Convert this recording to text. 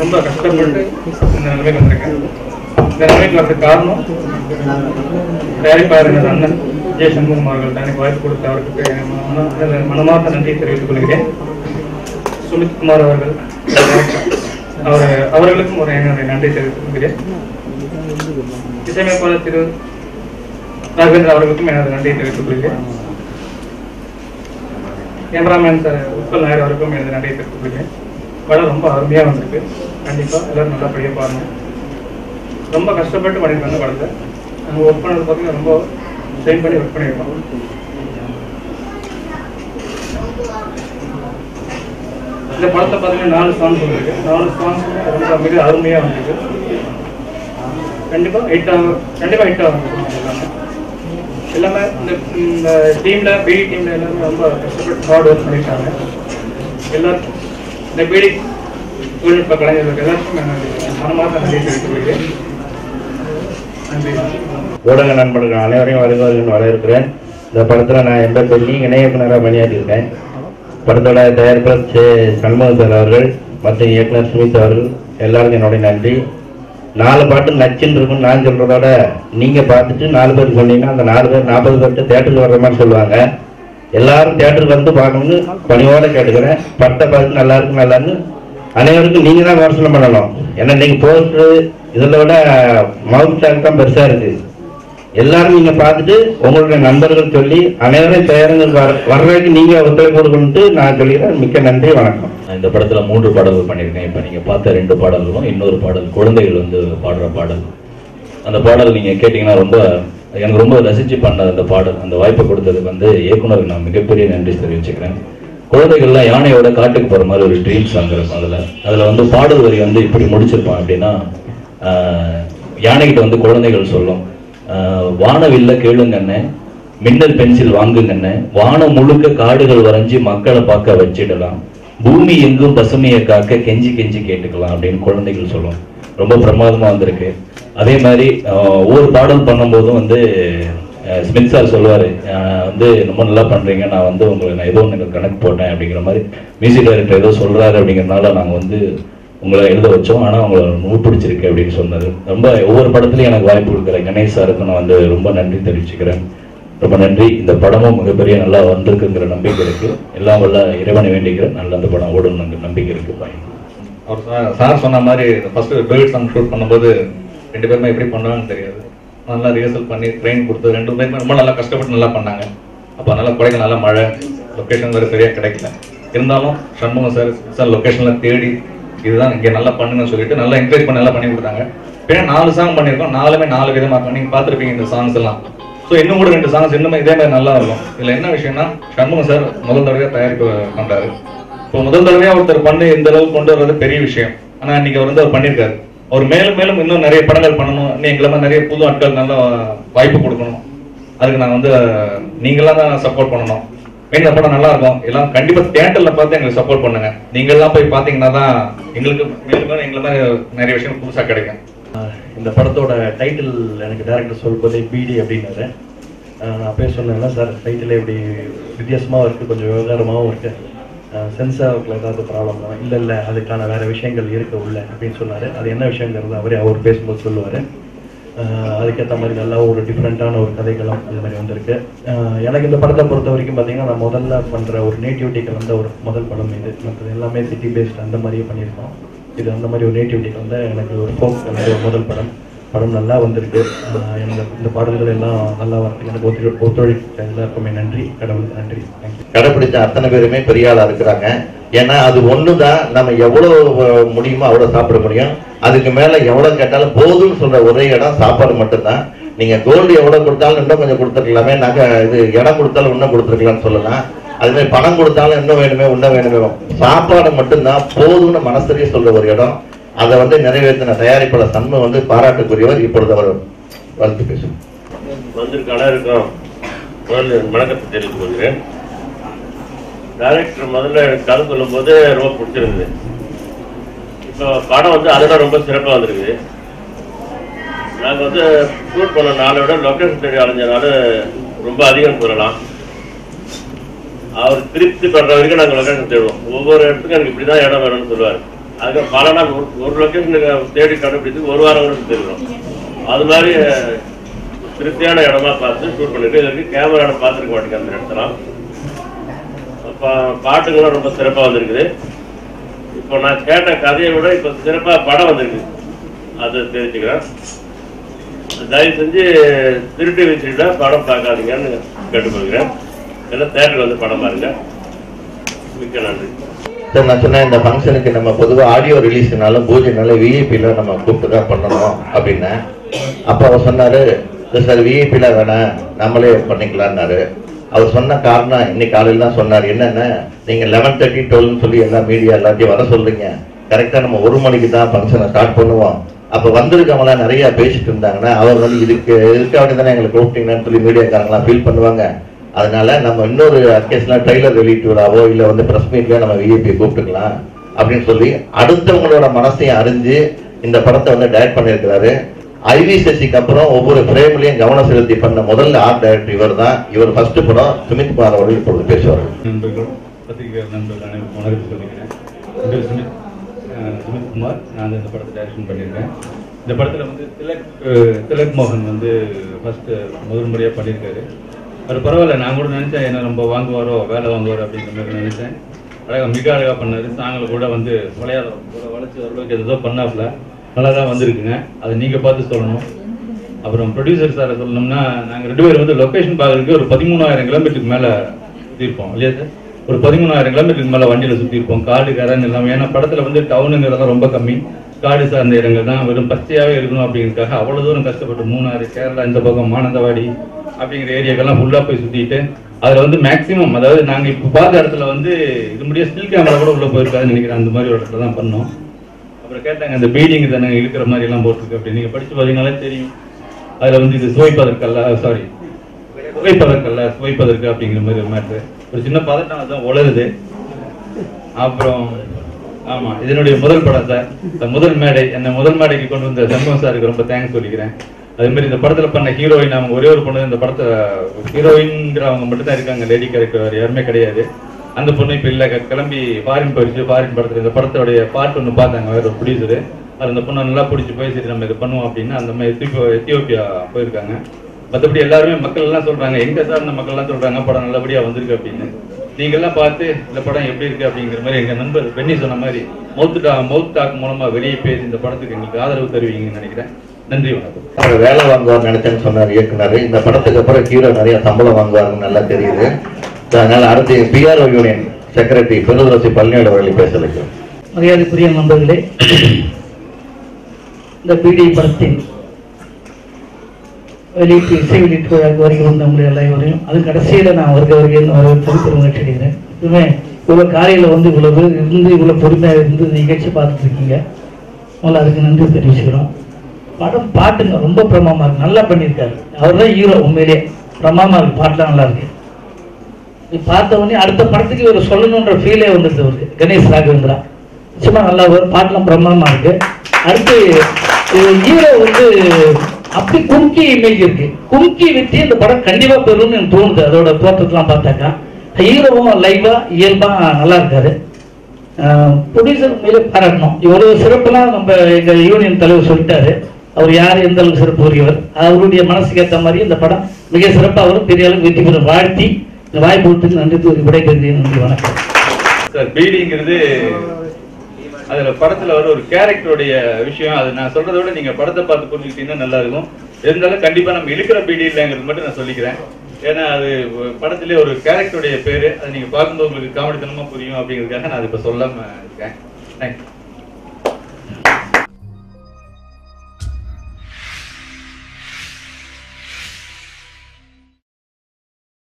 ரொம்ப கஷ்டப்பட்டு இந்த நிலைமைக்கு வந்திருக்கேன். இந்த நிலைமைக்கு வரதுக்கு காரணம் தயாரிப்பாளர் எனது அண்ணன் ஜே சண்முகம் அவர்கள் எனக்கு வாய்ப்பு கொடுத்த அவருக்கு மனமார்ந்த நன்றியை தெரிவித்துக் கொள்கிறேன். சுமித் குமார் அவர்கள் அவர்களுக்கும் ஒரு என்னுடைய நன்றி தெரிவித்துக் கொள்கிறேன். இசையமைப்பாளர் திரு ராகவேந்திர அவர்களுக்கும் எனது நன்றியை தெரிவித்துக் கொள்கிறேன். கேமராமேன் சார் உட்கல் நாயர் அவருக்கும் எனது நன்றியை தெரிவித்துக் கொள்கிறேன். படம் ரொம்ப அருமையாக வந்திருக்கு. கண்டிப்பாக எல்லாரும் நல்லபடியாக பாருங்க. ரொம்ப கஷ்டப்பட்டு பண்ணியிருக்காங்க படத்தை. நாங்கள் ஒர்க் பண்ணது பார்த்தீங்கன்னா ரொம்ப ஸ்ட்ரெயின் பண்ணி ஒர்க் பண்ணியிருக்கோம். இந்த படத்தை பார்த்தீங்கன்னா 4 சாங்ஸ் வந்துருக்கு. 4 சாங்ஸ் ரொம்ப மிக அருமையாக வந்திருக்கு. கண்டிப்பாக ஹிட் ஆகும் எல்லாமே. இந்த டீமில் பிடி டீமில் எல்லாருமே ரொம்ப கஷ்டப்பட்டு ஹார்ட் ஒர்க் பண்ணியிருக்காங்க. எல்லாருக்கும் இந்த பிடி தொழில்நுட்ப கலைஞர்களுக்கு எல்லாருக்கும் மனமார்ந்த நன்றி தெரிவித்துக் கொள்கிறேன். நன்றி. ஊடக நண்பர்கள் அனைவரையும் வருவார்கள் வரவேற்கிறேன். இந்த படத்தில் நான் எந்த சொல்லி இணை இயக்குனராக பணியாற்றியிருக்கேன். படத்தோட தயாரிப்பாளர் சண்முகம் சார் அவர்கள் மற்றும் இயக்குனர் சுமித் அவர்கள் எல்லாருக்கும் என்னுடைய நன்றி. 4 பாட்டு நச்சுன்னு இருக்குன்னு நான் சொல்கிறதோட நீங்கள் பார்த்துட்டு 4 பேர் சொன்னீங்கன்னா அந்த 4 பேர் 40 பேர்கிட்ட தேட்டருக்கு வர்ற மாதிரி சொல்லுவாங்க. எல்லாரும் தேட்டருக்கு வந்து பார்க்கணும்னு பணியோடு கேட்டுக்கிறேன். படத்தை பார்த்து நல்லா இருக்குன்னு அனைவருக்கும் நீங்கள் தான் விமர்சனம் பண்ணணும். ஏன்னா நீங்கள் போஸ்ட்ரு இதில் விட மவுத் டாக் தான் பெருசாக இருக்குது. எல்லாரும் நீங்கள் பார்த்துட்டு உங்களுடைய நண்பர்கள் சொல்லி அனைவரும் தயாரங்கள் வர்றதுக்கு நீங்கள் ஒத்துழைப்பு கொடுக்கணுன்ட்டு நான் சொல்லிக்கிறேன். மிக்க நன்றி, வணக்கம். இந்த படத்தில் 3 பாடல்கள் பண்ணியிருக்கேன். இப்போ நீங்கள் பார்த்த 2 பாடல்களும் இன்னொரு பாடல் குழந்தைகள் வந்து பாடுற பாடல். அந்த பாடல் நீங்கள் கேட்டிங்கன்னா எனக்கு ரொம்ப ரசித்து பண்ண அந்த பாடல். அந்த வாய்ப்பை கொடுத்ததுக்கு வந்து இயக்குனருக்கு நான் மிகப்பெரிய நன்றி தெரிவிச்சுக்கிறேன். குழந்தைகள்லாம் யானையோட காட்டுக்கு போகிற மாதிரி ஒரு ட்ரீம் சாங் இருக்கும். அதில் வந்து பாடல் வரி வந்து இப்படி முடிச்சிருப்பான் அப்படின்னா, யானைகிட்ட வந்து குழந்தைகள் சொல்லும், வானவில்ல கேளுங்கண்ணே, மின்னல் பென்சில் வாங்குங்கண்ணே, வானம் முழுக்க காடுகள் வரைஞ்சி மக்களை பார்க்க வச்சிடலாம், பூமி எங்கும் பசுமையை காக்க கெஞ்சி கெஞ்சி கேட்டுக்கலாம் அப்படின்னு குழந்தைகள் சொல்லும். ரொம்ப பிரமாதமாக வந்திருக்கு. அதே மாதிரி ஒவ்வொரு பாடல் பண்ணும்போதும் வந்து ஸ்மித் சார் சொல்லுவார், வந்து ரொம்ப நல்லா பண்ணுறீங்க, நான் வந்து நான் ஏதோ ஒன்று கணக்கு போட்டேன் அப்படிங்கிற மாதிரி. மியூசிக் டைரக்டர் ஏதோ சொல்கிறாரு அப்படிங்கிறனால நாங்கள் வந்து உங்களை எழுத வச்சோம், ஆனால் உங்களை ரொம்ப பிடிச்சிருக்கு அப்படின்னு சொன்னார். ரொம்ப ஒவ்வொரு படத்துலையும் எனக்கு வாய்ப்பு கொடுக்குற கணேஷ் சாருக்கு நான் வந்து ரொம்ப நன்றி தெரிவிச்சுக்கிறேன். ரொம்ப நன்றி. இந்த படமும் மிகப்பெரிய நல்லா வந்திருக்குங்கிற நம்பிக்கை இருக்குது. எல்லாம் வல்ல இறைவனை வேண்டிக்கிறேன். நல்லா அந்த படம் ஓடணுங்கிற நம்பிக்கை இருக்குது. அவர் சார் சொன்ன மாதிரி ஃபர்ஸ்ட் டூயட் சாங் ஷூட் பண்ணும்போது 2 பேருமே எப்படி பண்ணுவாங்கன்னு தெரியாது. நல்லா ரிஹர்சல் பண்ணி ட்ரெயின் கொடுத்து 2 பேருமே ரொம்ப நல்லா கஷ்டப்பட்டு நல்லா பண்ணாங்க. அப்போ நல்லா குறைக்க நல்லா மழை, லொக்கேஷன் வேறு சரியாக கிடைக்கல. இருந்தாலும் சண்முகம் சார் லொக்கேஷனில் தேடி இதுதான் இங்கே நல்லா பண்ணுங்கன்னு சொல்லிட்டு நல்லா என்கரேஜ் பண்ணி நல்லா பண்ணி கொடுத்தாங்க. இப்போ 4 சாங் பண்ணியிருக்கோம். 4மே 4 விதமாக இருக்கும். நீங்கள் பார்த்துருப்பீங்க இந்த சாங்ஸ் எல்லாம். ஸோ இன்னும் கூட 2 சாங்ஸ் இன்னுமே இதே மாதிரி நல்லா இருக்கும். இதில் என்ன விஷயம்னா, சண்முகம் சார் முதல் தடவையாக தயாரிப்பு பண்ணுறாரு. இப்போ முதல் தடவையாக ஒருத்தர் பண்ணி இந்த அளவுக்கு கொண்டு வர்றது பெரிய விஷயம். ஆனால் இன்னைக்கு அவர் வந்து அவர் பண்ணியிருக்காரு. அவர் மேலும் மேலும் இன்னும் நிறைய படங்கள் பண்ணணும், இன்னும் எங்களை மாதிரி நிறைய புது ஆட்கள் நல்லா வாய்ப்பு கொடுக்கணும். அதுக்கு நான் வந்து நீங்களாம் தான் சப்போர்ட் பண்ணணும். இந்த படம் நல்லா இருக்கும். எல்லாம் கண்டிப்பாக தியேட்டர்ல பார்த்து எங்களுக்கு சப்போர்ட் பண்ணுங்க. நீங்கள்லாம் போய் பார்த்தீங்கன்னா தான் எங்களுக்கு மேலும் எங்களை மாதிரி நிறைய விஷயம் புதுசாக கிடைக்கும். இந்த படத்தோட டைட்டில் எனக்கு டேரக்டர் சொல்வதே பிடி அப்படின்னாரு. நான் அப்பயே சொன்னேன்னா, சார் டைட்டில் இப்படி வித்தியாசமாகவும் இருக்குது, கொஞ்சம் விவகாரமாகவும் இருக்குது, சென்சாரில் ஏதாவது ப்ராப்ளம் தான். இல்லை அதுக்கான வேறு விஷயங்கள் இருக்க உள்ள அப்படின்னு சொன்னார். அது என்ன விஷயங்கிறது அவர் பேசும்போது சொல்லுவார். அதுக்கேற்ற மாதிரி நல்லா ஒரு டிஃப்ரெண்ட்டான ஒரு கதைகளும் இது மாதிரி வந்திருக்கு. எனக்கு இந்த படத்தை பொறுத்த வரைக்கும் பார்த்தீங்கன்னா, நான் முதல்ல பண்ணுற ஒரு நேட்டிவிட்டி கலந்த ஒரு முதல் படம் இது. மற்றது எல்லாமே சிட்டி பேஸ்ட் அந்த மாதிரியே பண்ணியிருக்கோம். இது அந்த மாதிரி ஒரு நேட்டிவிட்டி கலந்த எனக்கு ஒரு ஃபோக் கலந்த ஒரு முதல் படம் நல்லா வந்திருக்கு. இந்த பாடல்கள் எல்லாம் நல்லா வரதுக்கு எனக்கு ஒத்துழைப்பு எல்லாருக்குமே நன்றி. கடவுளுக்கு நன்றி. தேங்க்யூ. கடைப்பிடிச்ச அத்தனை பேருமே பெரிய ஆளாக இருக்கிறாங்க. ஏன்னா அது ஒன்று தான், நம்ம எவ்வளோ முடியுமோ அவ்வளோ சாப்பிட முடியும். அதுக்கு மேலே எவ்வளோ கேட்டாலும் போதும்னு சொல்கிற ஒரே இடம் சாப்பாடு மட்டும்தான். நீங்கள் கோல்டு எவ்வளோ கொடுத்தாலும் இன்னும் கொஞ்சம் கொடுத்துருக்கலாமே, இது இடம் கொடுத்தாலும் இன்னும் கொடுத்துருக்கலாம்னு சொல்லலாம். அதுமாதிரி பணம் கொடுத்தாலும் இன்னும் வேணுமே, இன்னும் வேணுமே. சாப்பாடு மட்டும்தான் போதும்னு மனசரியே சொல்கிற ஒரு இடம். அதை வந்து நிறைவேற்றின தயாரிப்பாளர் சண்முகம் வந்து பாராட்டுக்குரியவர். இப்பொழுது அவர் வாழ்த்து பேசும் வந்திருக்கான இருக்கும் வணக்கத்தை தெரிவித்துக் கொள்கிறேன். டைரக்டர் முதல்ல எனக்கு கதை சொல்லும் போது ரொம்ப பிடிச்சிருந்தது. இப்போ படம் வந்து அதோட ரொம்ப சிறப்பாக வந்திருக்கு. நாங்கள் வந்து ஷூட் பண்ண நாளை விட லொக்கேஷன் தேடி அலைஞ்சனால ரொம்ப அதிகம் சொல்லலாம். அவர் திருப்தி படுற வரைக்கும் நாங்கள் லொக்கேஷன் தேடுவோம். ஒவ்வொரு இடத்துக்கும் எனக்கு இப்படி தான் இடம் வேணும்னு சொல்லுவார். அதுக்கு பல நாள் ஒரு லொக்கேஷனுக்கு தேடி கண்டுபிடித்து ஒரு வாரம் கூட தெரியும். அது மாதிரி திருப்தியான இடமா பார்த்து ஷூட் பண்ணிட்டு இதற்கு கேமரா பார்த்துருக்க மாட்டேங்க அந்த இடத்துல. பாட்டுங்கள்லாம் ரொம்ப சிறப்பாக வந்திருக்குது. இப்போ நான் கேட்ட கதையை விட இப்போ சிறப்பாக படம் வந்திருக்கு, அதை தெரிஞ்சுக்கிறேன். தயவு செஞ்சு திருட்டு வச்சுட்டா படம் பார்க்காதீங்கன்னு கேட்டுக்கொள்கிறேன். எல்லாம் தேட்டருக்கு வந்து படம் பாருங்க. மிக்க நன்றி சார். நான் சொன்னேன் இந்த ஃபங்க்ஷனுக்கு நம்ம பொதுவாக ஆடியோ ரிலீஸ்னாலும் பூஜைனால விஐபியில நம்ம கூப்பிட்டு தான் பண்ணணும் அப்படின்னு. அப்போ அவர் சொன்னாரு, சார் விஐபியில வேணாம் நம்மளே பண்ணிக்கலான்னாரு. அவர் சொன்ன காரணம் இன்னைக்கு காலையில் தான் சொன்னார். என்னென்ன, நீங்கள் 11:30 12 சொல்லி எல்லா மீடியா எல்லாத்தையும் வர சொல்றீங்க, கரெக்டாக நம்ம 1 மணிக்கு தான் ஃபங்க்ஷனை ஸ்டார்ட் பண்ணுவோம். அப்போ வந்திருக்கவங்களாம் நிறைய பேசிட்டு இருந்தாங்கன்னா அவர் வந்து இதுக்காக தானே எங்களை கூப்பிட்டீங்கன்னு சொல்லி மீடியாக்காரங்களாம் ஃபீல் பண்ணுவாங்க. அதனால நம்ம இன்னொரு அக்கேஷன்லாம் ட்ரைலர் ரிலீட் விழாவோ இல்லை வந்து ப்ரெஸ் மீட்லயோ நம்ம விஐபி கூப்பிட்டுக்கலாம் அப்படின்னு சொல்லி அடுத்தவங்களோட மனசையும் அறிஞ்சு இந்த படத்தை வந்து டைரக்ட் பண்ணியிருக்கிறாரு. ஐவி சசிக்கு அப்புறம் ஒவ்வொரு ஃப்ரேம்லையும் கவனம் செலுத்தி பண்ண முதல்ல ஆர்ட் டைரக்டர் இவர் தான். இவர் ஃபர்ஸ்ட் படம் சுமித் குமார் அவர்கள் இப்பொழுது பேசுவார். நண்பர்கள், பத்திரிகை நண்பர்கள் அனைவருக்கும் வணக்கம் சொல்லிக்கிறேன். சுமித் குமார், நான் இந்த படத்தை டைரக்ஷன் பண்ணியிருக்கேன். இந்த படத்தில் வந்து திலக் மோகன் வந்து ஃபர்ஸ்ட் முதல் முறையாக பண்ணியிருக்காரு. அவர் பரவாயில்ல, நான் கூட நினச்சேன் என்ன ரொம்ப வாங்குவாரோ வேலை வாங்குவாரோ அப்படிங்கிற மாதிரி நினச்சேன். மிக அழகாக பண்ணார். சாங்களை கூட வந்து வளைச்சி ஓரளவுக்கு ஏதோ பண்ணாப்புல நல்லா தான் வந்திருக்குங்க. அதை நீங்கள் பார்த்து சொல்லணும். அப்புறம் ப்ரொடியூசர் சாரை சொல்லணும்னா, நாங்கள் 2 பேர் வந்து லொக்கேஷன் பார்க்கறதுக்கு ஒரு 13,000 கிலோமீட்டருக்கு மேலே சுற்றிருப்போம் இல்லையா சார்? ஒரு 13,000 கிலோமீட்டருக்கு மேலே வண்டியில் சுற்றிருப்போம். காடு கரன் இல்லாமல். ஏன்னா படத்தில் வந்து டவுனுங்கிறதெல்லாம் ரொம்ப கம்மி, காடு சார்ந்த இடங்கள் தான், வெறும் பச்சையாகவே இருக்கணும் அப்படிங்கிறதுக்காக அவ்வளோ தூரம் கஷ்டப்பட்டு மூணாறு, கேரளா, இந்த பக்கம் மானந்தவாடி அப்படிங்கிற ஏரியாக்கெல்லாம் ஃபுல்லாக போய் சுற்றிட்டு அதில் வந்து மேக்ஸிமம், அதாவது நாங்கள் இப்போ பார்த்த இடத்துல வந்து இது முடிய ஸ்டில் கேமரா கூட உள்ளே போயிருக்காதுன்னு நினைக்கிறேன். அந்த மாதிரி ஒரு இடத்துல தான் பண்ணோம். அப்புறம் கேட்டாங்க, அந்த பீடிங் தானே இருக்கிற மாதிரி எல்லாம் போட்டிருக்கு அப்படின்னு. நீங்கள் படித்து பார்த்தீங்கன்னாலே தெரியும். அதில் வந்து இது சுவைப்பதற்கல்ல, சாரி சுவைப்பதற்கு அப்படிங்கிற மாதிரி ஒரு மேட்ரு. ஒரு சின்ன பதட்டம் அதுதான் உளருது. அப்புறம் ஆமாம், இதனுடைய முதல் படம் சார். இந்த முதல் மேடை, என்னை முதல் மேடைக்கு கொண்டு வந்த சண்முகம் சாருக்கு ரொம்ப தேங்க்ஸ் சொல்லிக்கிறேன். அதே மாதிரி இந்த படத்தில் பண்ண ஹீரோயின், அவங்க ஒரே ஒரு பொண்ணு இந்த படத்தை ஹீரோயின்ங்கிறவங்க மட்டும் தான் இருக்காங்க, லேடி கேரக்டர் வேறு யாருமே கிடையாது. அந்த பொண்ணு இப்போ இல்லை, கிளம்பி ஃபாரின் போயிடுச்சு. ஃபாரின் படத்தில் இந்த படத்தோடைய பார்ட் ஒன்று பார்த்தாங்க வேற ஒரு ப்ரொடியூசரு. அது அந்த பொண்ணை நல்லா பிடிச்சி போய் சரி நம்ம இதை பண்ணுவோம் அப்படின்னு அந்த மாதிரி எத்தியோப்பியா போயிருக்காங்க. மற்றபடி எல்லாருமே மக்கள் எல்லாம் சொல்றாங்க, எங்க சார் இந்த மக்கள் எல்லாம் சொல்றாங்க படம் நல்லபடியா வந்திருக்கு அப்படின்னு. நீங்கள்லாம் பார்த்து இந்த படம் எப்படி இருக்கு அப்படிங்கிற மாதிரி எங்க நண்பர் பென்னி சொன்ன மாதிரி மவுத் டாக் மூலமா வெளியே பேசி இந்த படத்துக்கு எங்களுக்கு ஆதரவு தருவீங்கன்னு நினைக்கிறேன். நன்றி, வணக்கம். அவர் வேலை வாங்குவார் நினைச்சேன்னு சொன்னார் இயக்குனர். இந்த படத்துக்கு அப்புறம் ஹீரோ நிறைய சம்பளம் வாங்குவாருன்னு நல்லா தெரியுது. அதனால அடுத்து பிஆர்ஓ யூனியன் செக்ரட்டரி பெருதுரசி பழனியோட அவர்களை பேச வைக்கிறோம். மரியாதைக்குரிய நண்பர்களே, இந்த பிடி படத்தின் வெளியீட்டு இசை வெளியீட்டு விழாவுக்கு வருகை வந்தவங்களை எல்லாரையும் அது கடைசியில் நான் வருகிறேன் பெருமகிழ்ச்சி அடைகிறேன். இதுவுமே இவ்வளோ காலையில் வந்து இவ்வளோ பேர் இருந்து இவ்வளோ பொறுமையாக இருந்து நிகழ்ச்சி பார்த்துட்டு இருக்கீங்க. முதல்ல அதுக்கு நன்றி தெரிவிச்சுக்கிறோம். படம் பாட்டுங்க ரொம்ப பிரமாமா இருக்கு, நல்லா பண்ணியிருக்காரு. அவர் தான் ஹீரோ. உண்மையிலேயே பிரமாமா இருக்கு, பாட்டுலாம் நல்லா இருக்கு. பார்த்த உடனே அடுத்த படத்துக்கு ஒரு சொல்லணுன்ற ஃபீலே வந்துடுது அவருக்கு. கணேஷ் ராகவேந்திரா நிச்சயமா நல்லா வரும். பாட்டுலாம் பிரமாமா இருக்கு. அடுத்து ஹீரோ வந்து அப்படி கும்கி இமேஜ் இருக்கு. கும்கி வச்சு இந்த படம் கண்டிப்பா பெறும்னு எனக்கு தோணுது. அதோட தோற்றத்தெல்லாம் பார்த்தாக்கா ஹீரோவும் லைவா இயல்பா நல்லா இருக்காரு. ப்ரொடியூசர் மேலே பாராட்டணும். இவ்வளவு சிறப்புலாம் நம்ம எங்க யூனியன் தலைவர் சொல்லிட்டாரு. அவர் யார், எந்த அளவுக்கு சிறப்பு உரியவர், அவருடைய மனசுக்கு ஏற்ற மாதிரி இந்த படம் மிக சிறப்பாக வரும், பெரிய அளவுக்கு வெற்றி பெற வாழ்த்தி இந்த வாய்ப்பு கொடுத்துக்கு நன்றி விடைபெறுகிறேன். நன்றி, வணக்கம் சார். பீடிங்கிறது அதுல படத்துல வர ஒரு கேரக்டருடைய விஷயம். அது நான் சொல்றதை விட நீங்க படத்தை பார்த்து புரிஞ்சுக்கிட்டீங்கன்னா நல்லா இருக்கும். இருந்தாலும் கண்டிப்பா நம்ம இழுக்கிற பீடி இல்லைங்கிறது மட்டும் நான் சொல்லிக்கிறேன். ஏன்னா அது படத்திலே ஒரு கேரக்டருடைய பேரு. அது நீங்க பார்க்கும்போது உங்களுக்கு காமெடித்தனமா புரியும் அப்படிங்கிறதுக்காக நான் அது இப்ப சொல்லாம இருக்கேன். தேங்க்யூ.